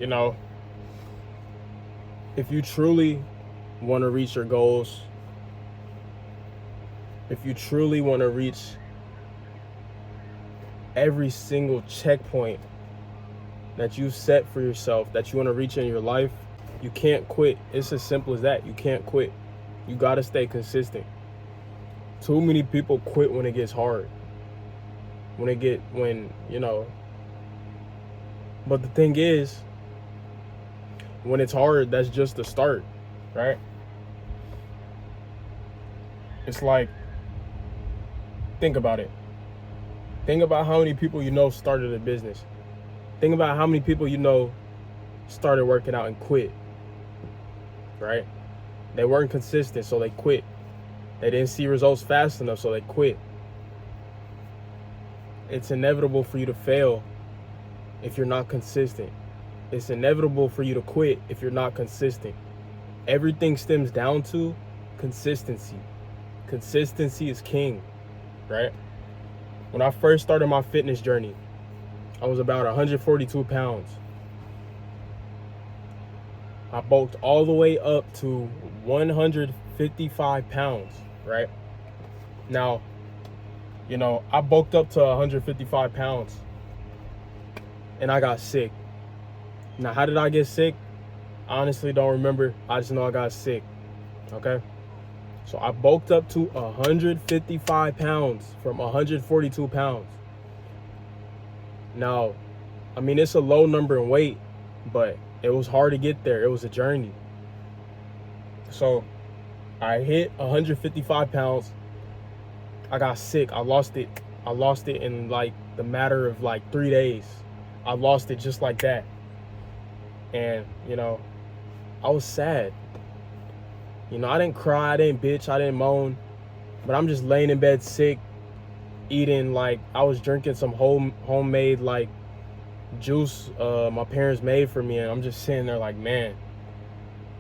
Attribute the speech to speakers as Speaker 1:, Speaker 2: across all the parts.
Speaker 1: You know, if you truly want to reach your goals, if you truly want to reach every single checkpoint that you set for yourself, that you want to reach in your life, you can't quit. It's as simple as that. You can't quit. You got to stay consistent. Too many people quit when it gets hard. But the thing is, when it's hard, that's just the start, right? It's like, think about it. Think about how many people you know started a business. Think about how many people you know started working out and quit, right? They weren't consistent, so they quit. They didn't see results fast enough, so they quit. It's inevitable for you to fail if you're not consistent. It's inevitable for you to quit if you're not consistent. Everything stems down to consistency. Consistency is king, right? When I first started my fitness journey, I was about 142 pounds. I bulked all the way up to 155 pounds, right? Now, I bulked up to 155 pounds and I got sick. Now, how did I get sick? I honestly don't remember. I just know I got sick, okay? So I bulked up to 155 pounds from 142 pounds. Now, I mean, it's a low number in weight, but it was hard to get there. It was a journey. So I hit 155 pounds. I got sick. I lost it in like the matter of like 3 days. I lost it just like that. And, I was sad. I didn't cry, I didn't bitch, I didn't moan. But I'm just laying in bed sick, eating, like, I was drinking some homemade, like, juice my parents made for me. And I'm just sitting there like, man,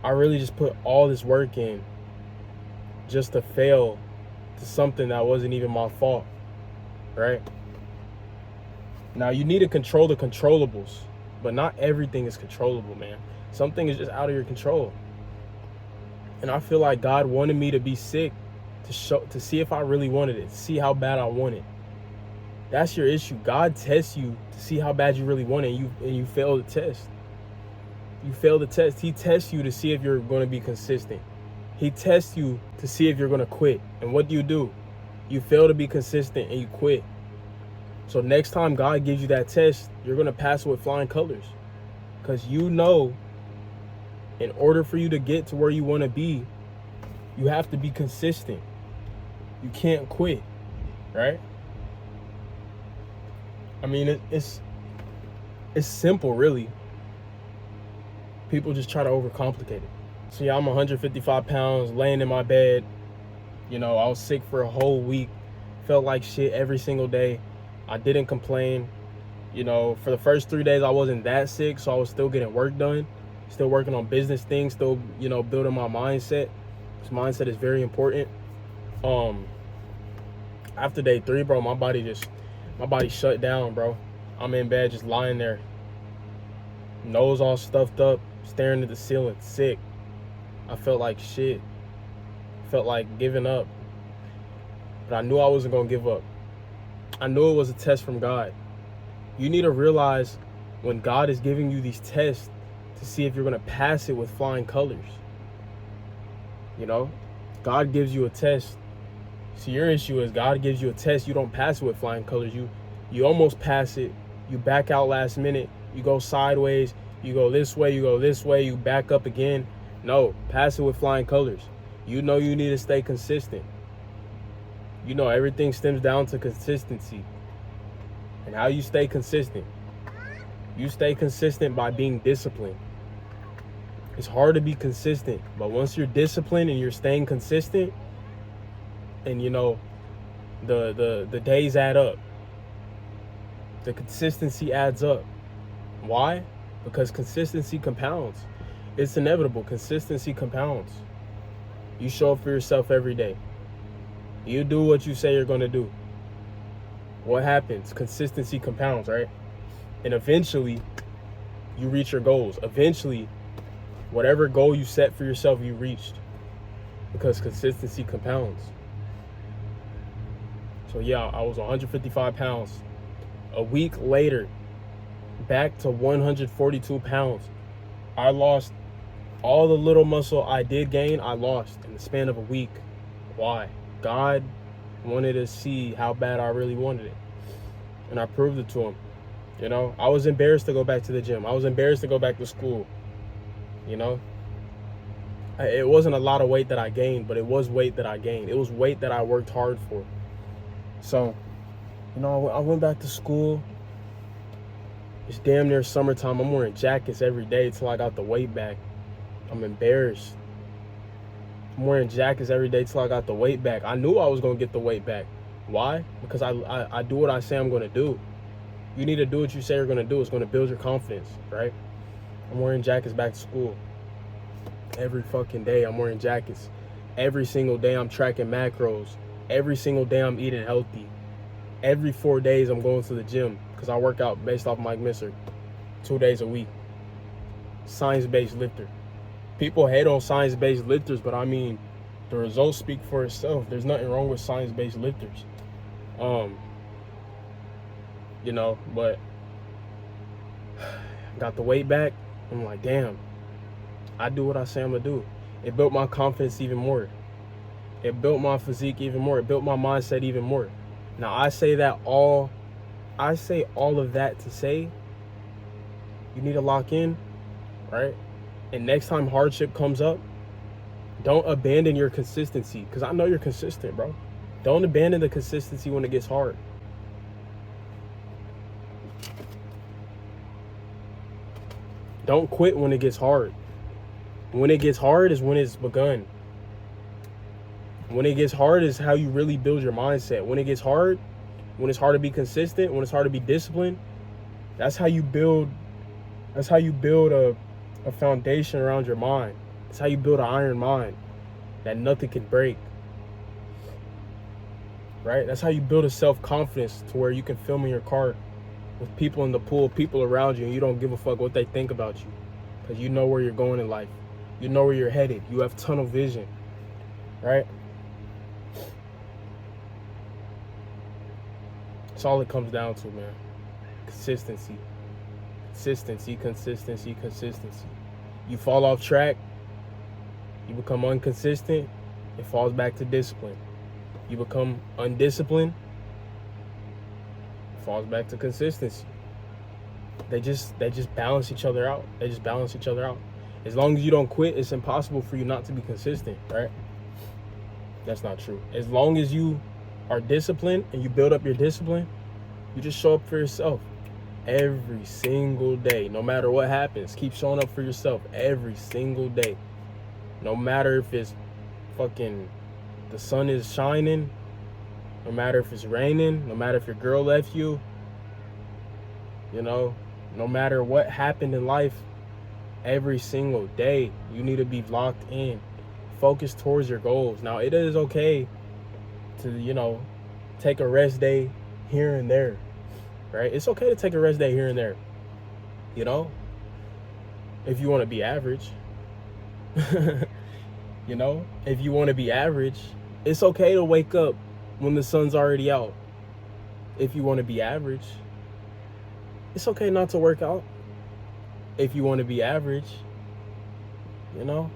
Speaker 1: I really just put all this work in just to fail to something that wasn't even my fault, right? Now, you need to control the controllables, but not everything is controllable, man. Something is just out of your control. And I feel like God wanted me to be sick to see if I really wanted it, to see how bad I want it. That's your issue. God tests you to see how bad you really want it, and you fail the test. You fail the test. He tests you to see if you're going to be consistent. He tests you to see if you're going to quit. And what do? You fail to be consistent and you quit. So next time God gives you that test, you're going to pass it with flying colors. Because in order for you to get to where you want to be, you have to be consistent. You can't quit, right? I mean, it's simple, really. People just try to overcomplicate it. So yeah, I'm 155 pounds, laying in my bed. I was sick for a whole week. Felt like shit every single day. I didn't complain. For the first 3 days, I wasn't that sick, so I was still getting work done. Still working on business things, still, building my mindset. This mindset is very important. After day 3, bro, my body shut down, bro. I'm in bed just lying there. Nose all stuffed up, staring at the ceiling, sick. I felt like shit. Felt like giving up. But I knew I wasn't going to give up. I knew it was a test from God. You need to realize when God is giving you these tests to see if you're going to pass it with flying colors. God gives you a test. See, your issue is God gives you a test. You don't pass it with flying colors. You almost pass it. You back out last minute. You go sideways. You go this way. You go this way. You back up again. No, pass it with flying colors. You need to stay consistent. Everything stems down to consistency. And how you stay consistent? You stay consistent by being disciplined. It's hard to be consistent, but once you're disciplined and you're staying consistent, and the days add up. The consistency adds up. Why? Because consistency compounds. It's inevitable. Consistency compounds. You show up for yourself every day. You do what you say you're going to do. What happens? Consistency compounds, right? And eventually, you reach your goals. Eventually, whatever goal you set for yourself, you reached, because consistency compounds. So yeah, I was 155 pounds. A week later, back to 142 pounds. I lost all the little muscle I did gain, I lost in the span of a week. Why? God wanted to see how bad I really wanted it. And I proved it to him. You know, I was embarrassed to go back to the gym. I was embarrassed to go back to school. You know, it wasn't a lot of weight that I gained, but it was weight that I gained. It was weight that I worked hard for. So, you know, I went back to school. It's damn near summertime. I'm wearing jackets every day till I got the weight back. I'm embarrassed. I'm wearing jackets every day till I got the weight back. I knew I was going to get the weight back. Why? Because I do what I say I'm going to do. You need to do what you say you're going to do. It's going to build your confidence, right? I'm wearing jackets back to school. Every fucking day I'm wearing jackets. Every single day I'm tracking macros. Every single day I'm eating healthy. Every 4 days I'm going to the gym because I work out based off Mike Misser 2 days a week. Science-based lifter. People hate on science-based lifters, but I mean, the results speak for itself. There's nothing wrong with science-based lifters. You know, but got the weight back. I'm like, damn, I do what I say I'm gonna do. It built my confidence even more. It built my physique even more. It built my mindset even more. Now I say all of that to say you need to lock in, right? And next time hardship comes up, don't abandon your consistency, because I know you're consistent, bro. Don't abandon the consistency when it gets hard. Don't quit when it gets hard. When it gets hard is when it's begun. When it gets hard is how you really build your mindset. When it gets hard, when it's hard to be consistent, when it's hard to be disciplined, that's how you build a foundation around your mind. That's how you build an iron mind that nothing can break. Right? That's how you build a self-confidence to where you can film in your car with people in the pool, people around you, and you don't give a fuck what they think about you, because you know where you're going in life. You know where you're headed. You have tunnel vision, right? That's all it comes down to, man. Consistency. Consistency, consistency, consistency. You fall off track, you become inconsistent, it falls back to discipline. You become undisciplined, it falls back to consistency. They just balance each other out. They just balance each other out. As long as you don't quit, it's impossible for you not to be consistent, right? That's not true. As long as you are disciplined and you build up your discipline, you just show up for yourself every single day. No matter what happens, keep showing up for yourself every single day. No matter if it's fucking the sun is shining, no matter if it's raining, no matter if your girl left you, you know, no matter what happened in life, every single day you need to be locked in, focus towards your goals. Now it is okay to, you know, take a rest day here and there, right? It's okay to take a rest day here and there, you know, if you want to be average. You know, if you want to be average, it's okay to wake up when the sun's already out. If you want to be average, it's okay not to work out. If you want to be average, you know,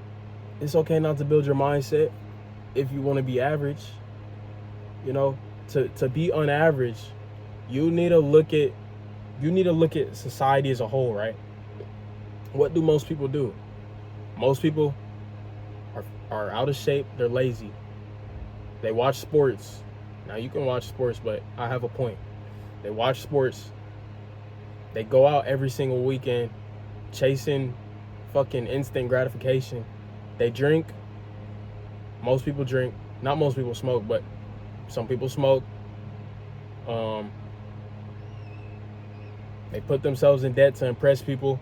Speaker 1: it's okay not to build your mindset. If you want to be average, you know, to be unaverage, you need to look at society as a whole, right? What do most people do? Most people are out of shape. They're lazy. They watch sports. Now you can watch sports, but I have a point. They watch sports. They go out every single weekend chasing fucking instant gratification. They drink. Most people drink. Not most people smoke, but some people smoke. They put themselves in debt to impress people.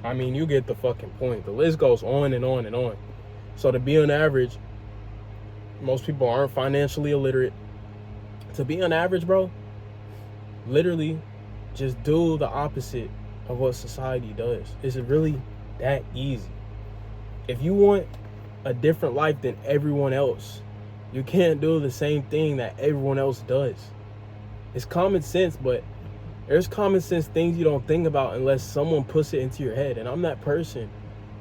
Speaker 1: I mean, you get the fucking point. The list goes on and on and on. So to be on average, most people aren't financially illiterate. To be on average, bro, literally, Just do the opposite of what society does. It's really that easy. If you want a different life than everyone else, you can't do the same thing that everyone else does. It's common sense, but there's common sense things you don't think about unless someone puts it into your head. And I'm that person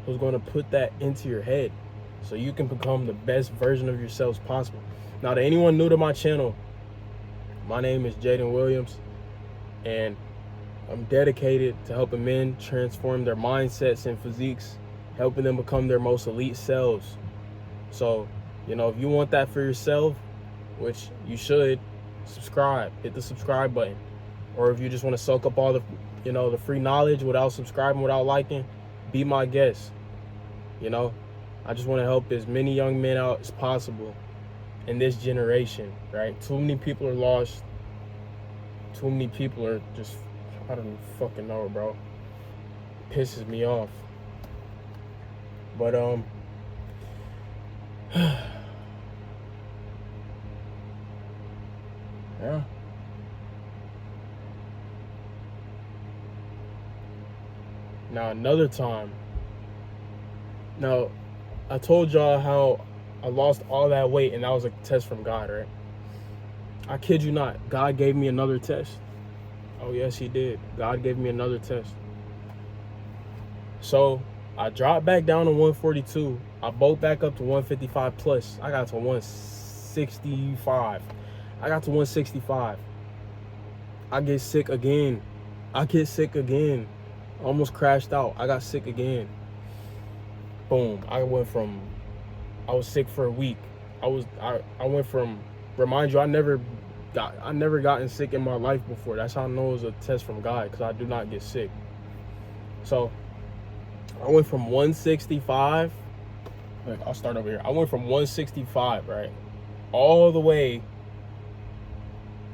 Speaker 1: who's going to put that into your head so you can become the best version of yourselves possible. Now, to anyone new to my channel, my name is Jaden Williams, and I'm dedicated to helping men transform their mindsets and physiques, helping them become their most elite selves. So, if you want that for yourself, which you should, subscribe, hit the subscribe button. Or if you just want to soak up all the, the free knowledge without subscribing, without liking, be my guest. I just want to help as many young men out as possible in this generation, right? Too many people are lost. Too many people are just, I don't even fucking know, bro. It pisses me off. But, yeah. Now, another time. Now, I told y'all how I lost all that weight and that was a test from God, right? I kid you not. God gave me another test. Oh, yes, he did. God gave me another test. So, I dropped back down to 142. I bulked back up to 155 plus. I got to 165. I got to 165. I get sick again. Almost crashed out. I got sick again. Boom. I was sick for a week. I went from, remind you, I never gotten sick in my life before. That's how I know it was a test from God, because I do not get sick. So I went from 165. Look, I'll start over here. I went from 165, right? All the way.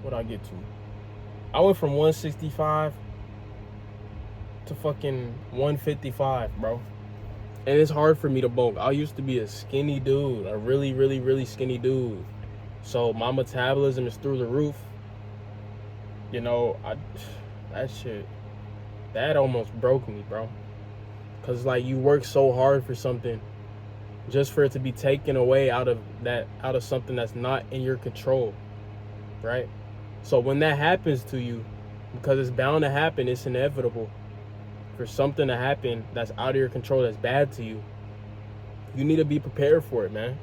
Speaker 1: What'd I get to? I went from 165 to fucking 155, bro. And it's hard for me to bulk. I used to be a skinny dude, a really, really, really skinny dude. So my metabolism is through the roof. That almost broke me, bro. Cause like you work so hard for something, just for it to be taken away out of something that's not in your control, right? So when that happens to you, because it's bound to happen, it's inevitable. For something to happen that's out of your control, that's bad to you, you need to be prepared for it, man.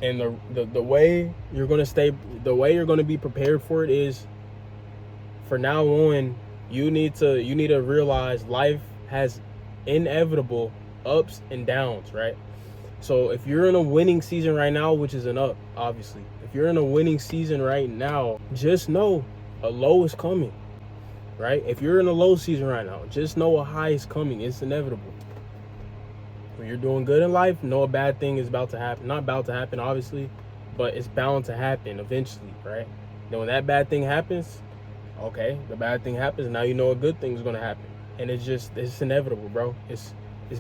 Speaker 1: And the way you're gonna be prepared for it is, for now on, you need to realize life has inevitable ups and downs, right? So if you're in a winning season right now, which is an up, obviously, if you're in a winning season right now, just know a low is coming. Right? If you're in a low season right now, just know a high is coming. It's inevitable. When you're doing good in life, know a bad thing is about to happen. Not about to happen, obviously, but it's bound to happen eventually, right? Then when that bad thing happens, okay, the bad thing happens, now you know a good thing is going to happen. And it's inevitable, bro. It's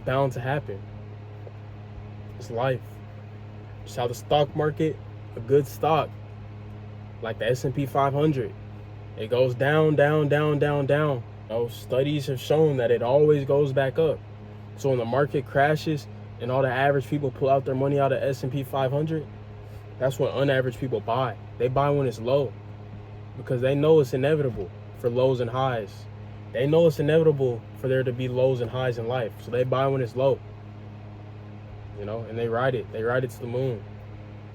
Speaker 1: bound to happen. It's life. Just how the stock market, a good stock, like the S&P 500, it goes down, down, down, down, down. Studies have shown that it always goes back up. So when the market crashes and all the average people pull out their money out of S&P 500, that's when unaverage people buy. They buy when it's low because they know it's inevitable for lows and highs. They know it's inevitable for there to be lows and highs in life. So they buy when it's low, and they ride it. They ride it to the moon.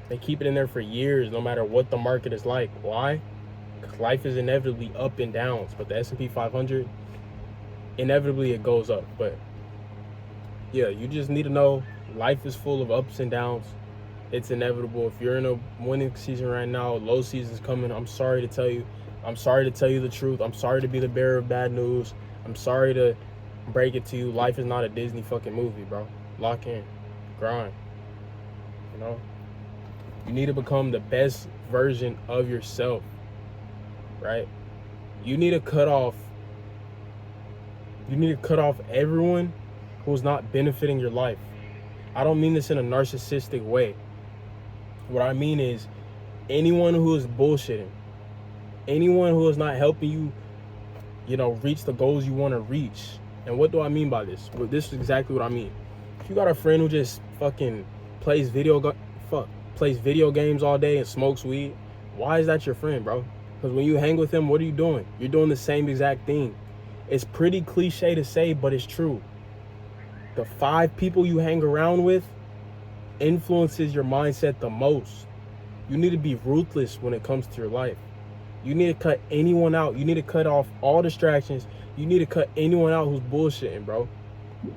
Speaker 1: They keep it in there for years, no matter what the market is like. Why? Life is inevitably up and downs, but the S&P 500, inevitably it goes up. But yeah, you just need to know life is full of ups and downs. It's inevitable. If you're in a winning season right now, low season's coming. I'm sorry to tell you. I'm sorry to tell you the truth. I'm sorry to be the bearer of bad news. I'm sorry to break it to you. Life is not a Disney fucking movie, bro. Lock in. Grind. You need to become the best version of yourself. Right? You need to cut off everyone who's not benefiting your life. I don't mean this in a narcissistic way. What I mean is anyone who is bullshitting, anyone who is not helping you reach the goals you want to reach. And what do I mean by this? Well, this is exactly what I mean. If you got a friend who just fucking plays video games all day and smokes weed, why is that your friend, bro? Because when you hang with him, what are you doing? You're doing the same exact thing. It's pretty cliche to say, but it's true. The 5 people you hang around with influences your mindset the most. You need to be ruthless when it comes to your life. You need to cut anyone out. You need to cut off all distractions. You need to cut anyone out who's bullshitting, bro.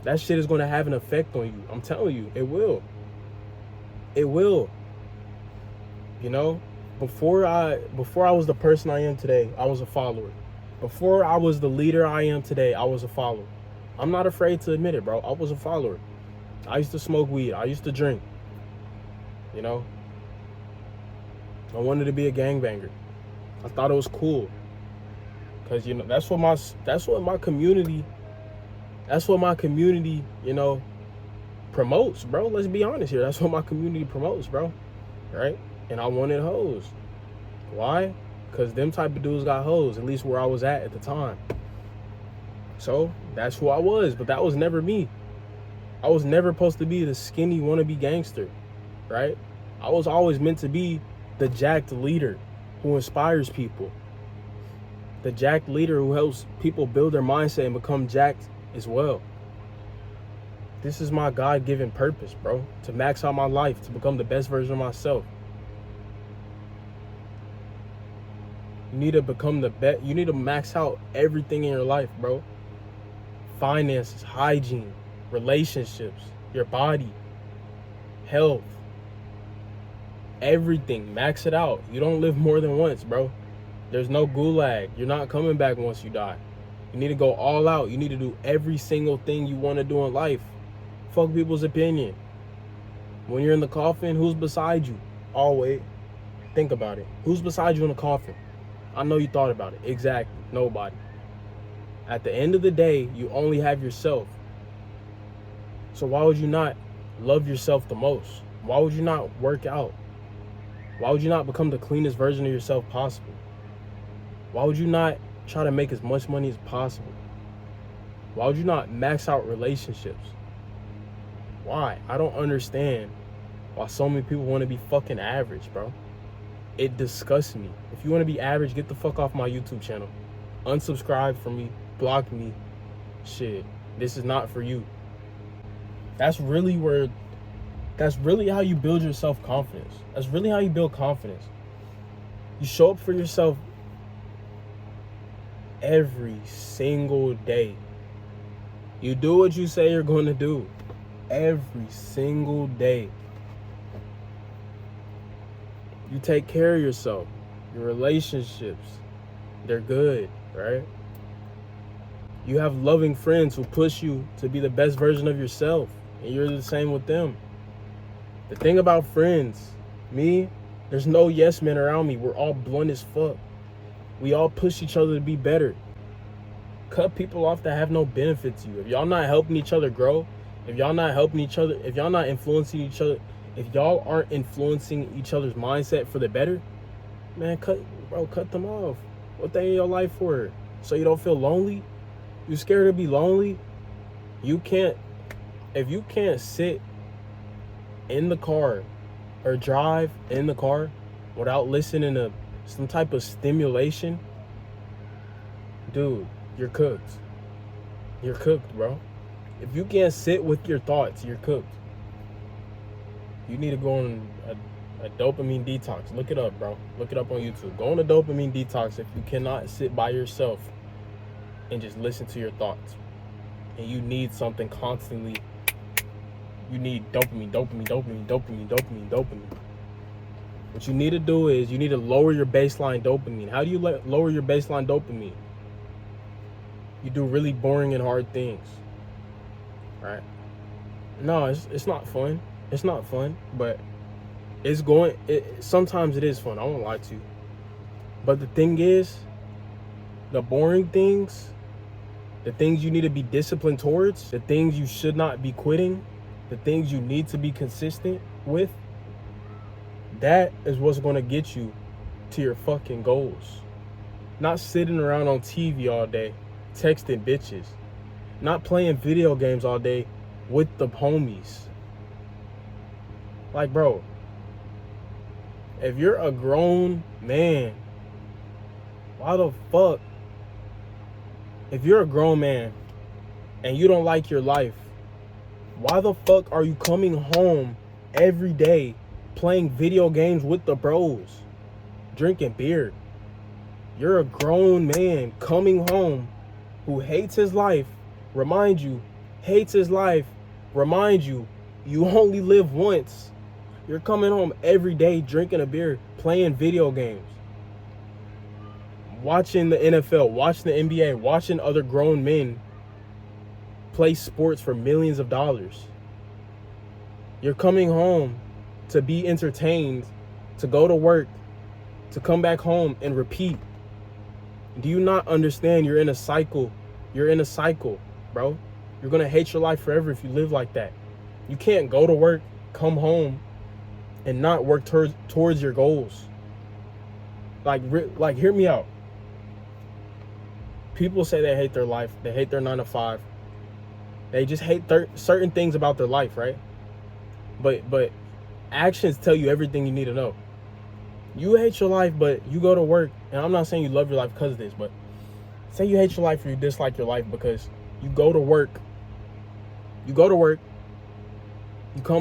Speaker 1: That shit is going to have an effect on you. I'm telling you, it will. It will. Before I was the person I am today, I was a follower. Before I was the leader I am today, I was a follower. I'm not afraid to admit it, bro. I was a follower. I used to smoke weed. I used to drink. I wanted to be a gangbanger. I thought it was cool. Cause that's what my community promotes, bro. Let's be honest here. That's what my community promotes, bro. Right? And I wanted hoes. Why? Because them type of dudes got hoes, at least where I was at the time. So that's who I was, but that was never me. I was never supposed to be the skinny wannabe gangster, right? I was always meant to be the jacked leader who inspires people. The jacked leader who helps people build their mindset and become jacked as well. This is my God-given purpose, bro. To max out my life, to become the best version of myself. You need to become the best. You need to max out everything in your life, bro. Finances, hygiene, relationships, your body, health, everything. Max it out. You don't live more than once, bro. There's no gulag. You're not coming back once you die. You need to go all out. You need to do every single thing you want to do in life. Fuck people's opinion. When you're in the coffin, who's beside you? Always. Think about it. Who's beside you in the coffin? I know you thought about it. Exactly. Nobody. At the end of the day, you only have yourself. So why would you not love yourself the most? Why would you not work out? Why would you not become the cleanest version of yourself possible? Why would you not try to make as much money as possible? Why would you not max out relationships? Why? I don't understand why so many people want to be fucking average, bro. It disgusts me. If you want to be average, get the fuck off my YouTube channel. Unsubscribe from me. Block me. Shit. This is not for you. That's really how you build your self-confidence. That's really how you build confidence. You show up for yourself every single day. You do what you say you're going to do every single day. You take care of yourself. Your relationships, they're good, right? You have loving friends who push you to be the best version of yourself, and you're the same with them. The thing about friends, there's no yes men around me. We're all blunt as fuck. We all push each other to be better. Cut people off that have no benefit to you. If y'all not helping each other grow, if y'all not helping each other, if y'all not influencing each other, if y'all aren't influencing each other's mindset for the better, man, cut them off. What they in your life for? So you don't feel lonely? You scared to be lonely? If you can't sit in the car or drive in the car without listening to some type of stimulation, dude, you're cooked. You're cooked, bro. If you can't sit with your thoughts, you're cooked. You need to go on a dopamine detox. Look it up, bro. Look it up on YouTube. Go on a dopamine detox if you cannot sit by yourself and just listen to your thoughts. And you need something constantly. You need dopamine. What you need to do is you need to lower your baseline dopamine. How do you lower your baseline dopamine? You do really boring and hard things, right? No, it's not fun. It's not fun, but sometimes it is fun. I won't lie to you. But the thing is, the boring things, the things you need to be disciplined towards, the things you should not be quitting, the things you need to be consistent with, that is what's going to get you to your fucking goals. Not sitting around on TV all day, texting bitches. Not playing video games all day with the homies. Like, bro, if you're a grown man, why the fuck? If you're a grown man and you don't like your life, why the fuck are you coming home every day playing video games with the bros, drinking beer? You're a grown man coming home who hates his life, remind you, hates his life, remind you, you only live once. You're coming home every day drinking a beer, playing video games, watching the NFL, watching the NBA, watching other grown men play sports for millions of dollars. You're coming home to be entertained, to go to work, to come back home and repeat. Do you not understand you're in a cycle? You're in a cycle, bro. You're going to hate your life forever if you live like that. You can't go to work, come home, and not work towards your goals. Like, hear me out. People say they hate their life. They hate their 9 to 5. They just hate certain things about their life, right? But actions tell you everything you need to know. You hate your life, but you go to work, and I'm not saying you love your life because of this, but say you hate your life or you dislike your life because you go to work, you come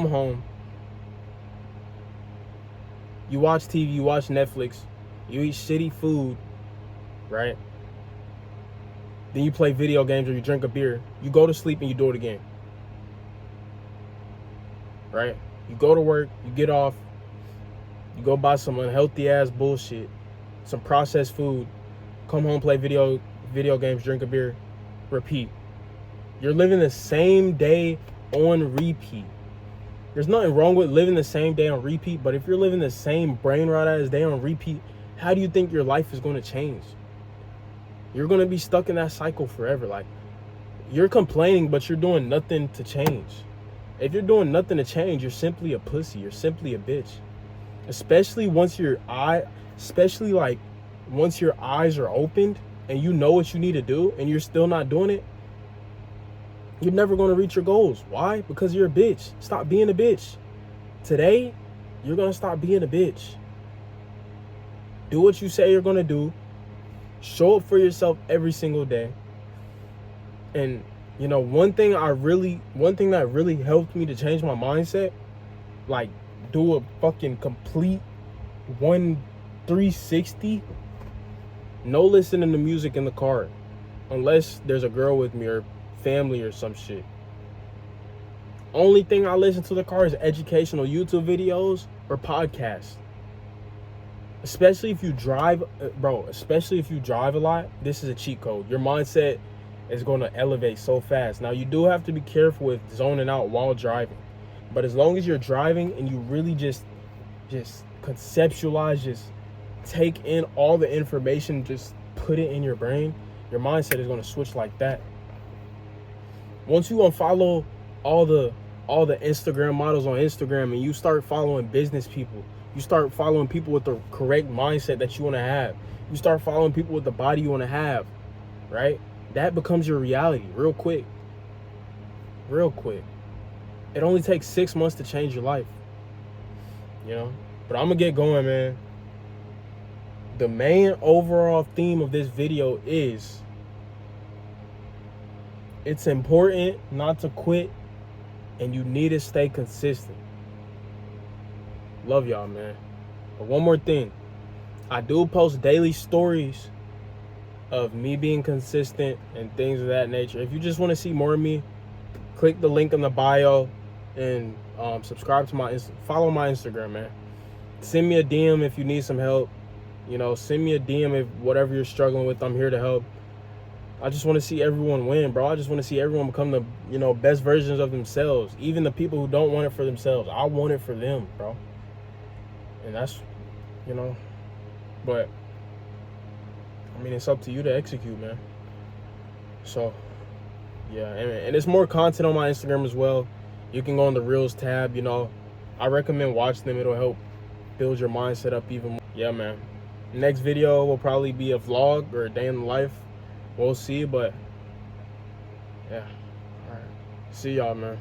Speaker 1: home, you watch TV, you watch Netflix, you eat shitty food, right? Then you play video games or you drink a beer, you go to sleep and you do it again, right? You go to work, you get off, you go buy some unhealthy ass bullshit, some processed food, come home, play video games, drink a beer, repeat. You're living the same day on repeat. There's nothing wrong with living the same day on repeat, but if you're living the same brain rot ass day on repeat, how do you think your life is going to change? You're going to be stuck in that cycle forever. Like, you're complaining, but you're doing nothing to change. If you're doing nothing to change, you're simply a pussy. You're simply a bitch. Especially once your eyes are opened and you know what you need to do and you're still not doing it, you're never going to reach your goals. Why? Because you're a bitch. Stop being a bitch. Today, you're going to stop being a bitch. Do what you say you're going to do. Show up for yourself every single day. And, you know, one thing that really helped me to change my mindset, like, do a fucking complete 360. No listening to music in the car unless there's a girl with me or family or some shit. Only thing I listen to in the car is educational YouTube videos or podcasts. Especially if you drive, bro, especially if you drive a lot, this is a cheat code. Your mindset is going to elevate so fast. Now, you do have to be careful with zoning out while driving. But as long as you're driving and you really just conceptualize, just take in all the information, just put it in your brain, your mindset is going to switch like that. Once you unfollow all the Instagram models on Instagram and you start following business people, you start following people with the correct mindset that you want to have, you start following people with the body you want to have, right? That becomes your reality real quick. It only takes 6 months to change your life, you know? But I'm gonna get going, man. The main overall theme of this video is it's important not to quit and you need to stay consistent. Love y'all, man. But one more thing. I do post daily stories of me being consistent and things of that nature. If you just want to see more of me, click the link in the bio and subscribe to follow my Instagram, man. Send me a DM if you need some help. You know, send me a DM if whatever you're struggling with, I'm here to help. I just want to see everyone win, bro. I just want to see everyone become the, you know, best versions of themselves. Even the people who don't want it for themselves. I want it for them, bro. And that's, you know, but I mean, it's up to you to execute, man. So, yeah, and there's more content on my Instagram as well. You can go on the Reels tab, you know. I recommend watching them. It'll help build your mindset up even more. Yeah, man. Next video will probably be a vlog or a day in the life. We'll see, but yeah. All right. See y'all, man.